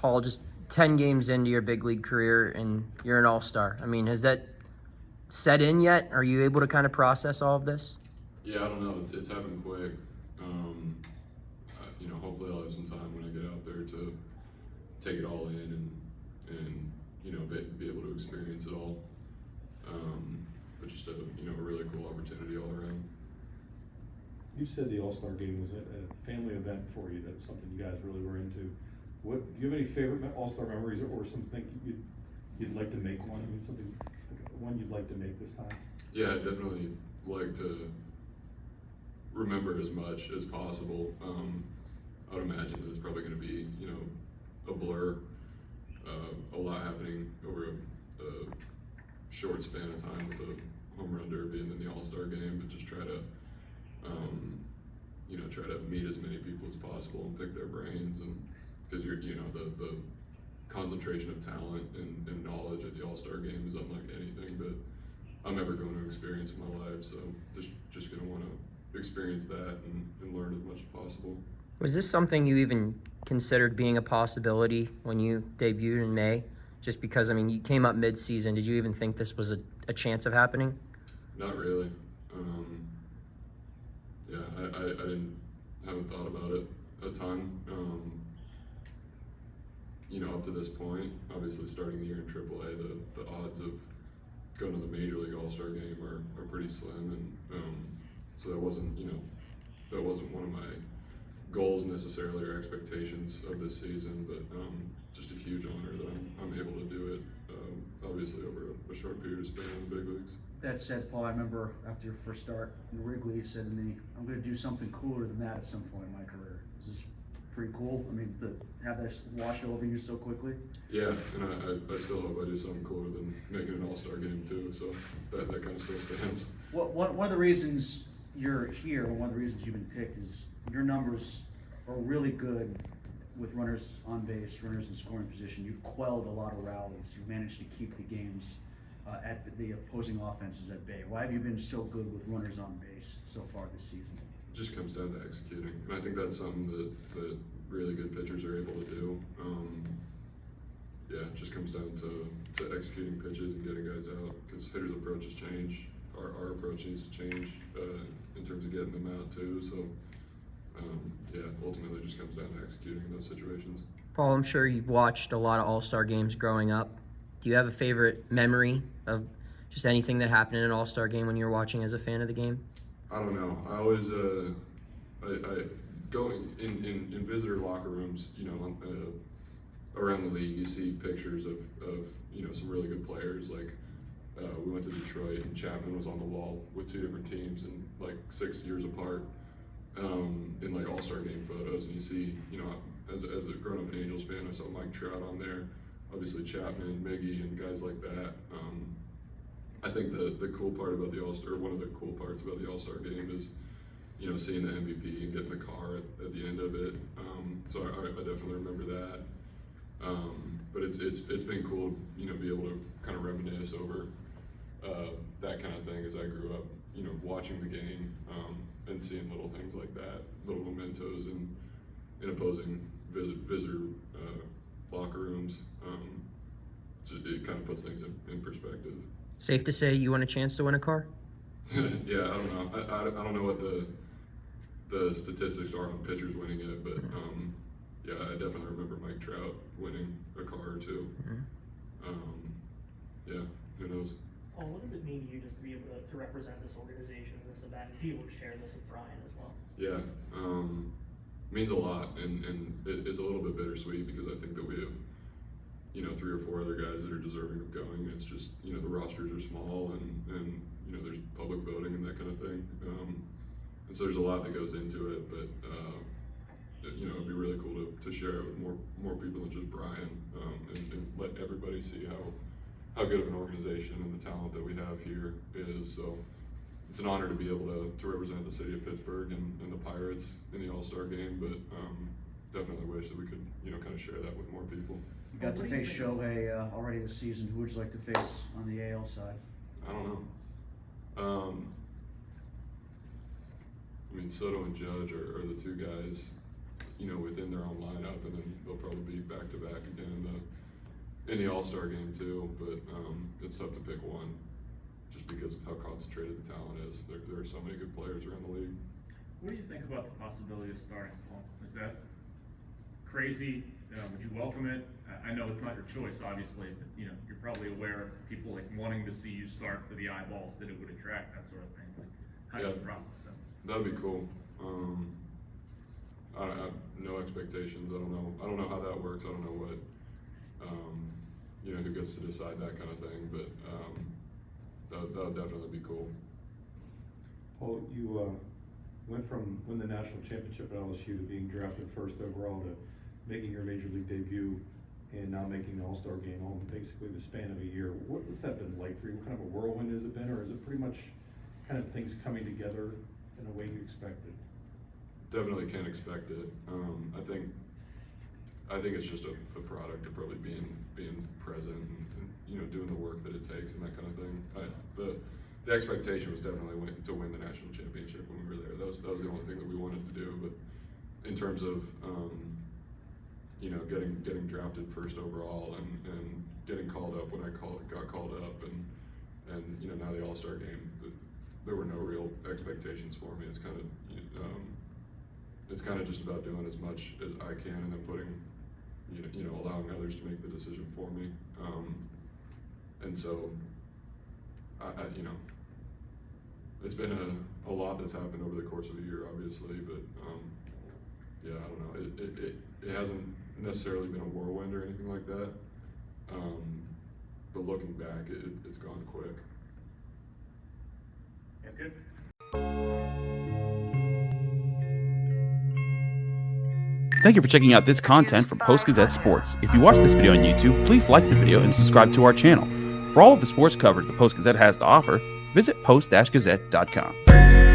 Paul, just 10 games into your big league career and you're an all-star. I mean, has that set in yet? Are you able to kind of process all of this? Yeah, I don't know. It's happened quick. Hopefully I'll have some time when I get out there to take it all in and be able to experience it all. But just a really cool opportunity all around. You said the All-Star Game was a family event for you. That was something you guys really were into. Do you have any favorite All-Star memories or something you'd like to make one? I mean, one you'd like to make this time? Yeah, I'd definitely like to remember as much as possible. I would imagine that it's probably going to be, a blur. A lot happening over a short span of time with the home run derby and then the All-Star Game, but just try to meet as many people as possible and pick their brains, and because the concentration of talent and knowledge at the All-Star Game is unlike anything that I'm ever going to experience in my life. So just going to want to experience that and learn as much as possible. Was this something you even considered being a possibility when you debuted in May? Just because, I mean, you came up mid-season. Did you even think this was a chance of happening? Not really. I haven't thought about it a ton. Up to this point, obviously starting the year in AAA, the odds of going to the Major League All-Star Game are pretty slim, and so that wasn't one of my goals necessarily or expectations of this season, but just a huge honor that I'm able to do it, obviously over a short period of span in the big leagues. That said, Paul, I remember after your first start in Wrigley, you said to me, I'm going to do something cooler than that at some point in my career. Is this pretty cool? I mean, to have that wash over you so quickly? Yeah, and I still hope I do something cooler than making an All-Star Game too, so that kind of still stands. One of the reasons you're here, one of the reasons you've been picked, is your numbers are really good with runners on base, runners in scoring position. You've quelled a lot of rallies. You've managed to keep the games at the opposing offenses at bay. Why have you been so good with runners on base so far this season? It just comes down to executing, and I think that's something that really good pitchers are able to do. It just comes down to executing pitches and getting guys out, because hitters' approaches change. Our approach needs to change in terms of getting them out too. So ultimately it just comes down to executing in those situations. Paul, I'm sure you've watched a lot of All-Star games growing up. Do you have a favorite memory of just anything that happened in an All-Star game when you were watching as a fan of the game? I don't know. I always I go in visitor locker rooms, around the league, you see pictures of some really good players. Like we went to Detroit and Chapman was on the wall with two different teams and like 6 years apart in like All-Star Game photos, and you see, as a grown-up Angels fan, I saw Mike Trout on there, obviously Chapman, Miggy, and guys like that. I think the cool part about the All-Star, one of the cool parts about the All-Star Game is, seeing the MVP and getting the car at the end of it. So I definitely remember that. But it's been cool, be able to kind of reminisce over that kind of thing as I grew up, watching the game and seeing little things like that, little mementos in opposing visitor locker rooms. It kind of puts things in perspective. Safe to say you want a chance to win a car? Yeah, I don't know. I don't know what the statistics are on pitchers winning it, but yeah, I definitely remember Mike Trout winning a car or two. Yeah, who knows? Paul, what does it mean to you just to be able to represent this organization and this event and be able to share this with Brian as well? Yeah, means a lot, and it's a little bit bittersweet because I think that we have 3 or 4 other guys that are deserving of going. It's just, the rosters are small and there's public voting and that kind of thing. And so there's a lot that goes into it, but it'd be really cool to share it with more people than just Brian, and let everybody see how good of an organization and the talent that we have here is. So it's an honor to be able to represent the city of Pittsburgh and the Pirates in the All-Star Game, but definitely wish that we could, kind of share that with more people. You got to face Shohei already this season. Who would you like to face on the AL side? I don't know. Soto and Judge are the two guys, within their own lineup, and then they'll probably be back to back again in the All-Star game too. But it's tough to pick one, just because of how concentrated the talent is. There are so many good players around the league. What do you think about the possibility of starting, Paul? Is that crazy? Would you welcome it? I know it's not your choice, obviously, but you're probably aware of people like wanting to see you start for the eyeballs that it would attract, that sort of thing. Like, how do you process that? That'd be cool. I have no expectations. I don't know how that works. I don't know what, who gets to decide that kind of thing, but that would definitely be cool. Paul, you went from winning the national championship at LSU to being drafted first overall to making your major league debut and now making the All-Star game all in basically the span of a year. What's that been like for you? What kind of a whirlwind has it been, or is it pretty much kind of things coming together in a way you expected? Definitely can't expect it. I think it's just a product of probably being present and doing the work that it takes and that kind of thing. The expectation was definitely to win the national championship when we were there. That was the only thing that we wanted to do. But in terms of getting drafted first overall and getting called up when I got called up and now the All-Star game, there were no real expectations for me. It's kind of just about doing as much as I can and then putting allowing others to make the decision for me. And so it's been a lot that's happened over the course of a year, obviously, but I don't know. It hasn't necessarily been a whirlwind or anything like that. But looking back, it's gone quick. That's good. Thank you for checking out this content from Post-Gazette Sports. If you watch this video on YouTube, please like the video and subscribe to our channel. For all of the sports coverage the Post-Gazette has to offer, visit post-gazette.com.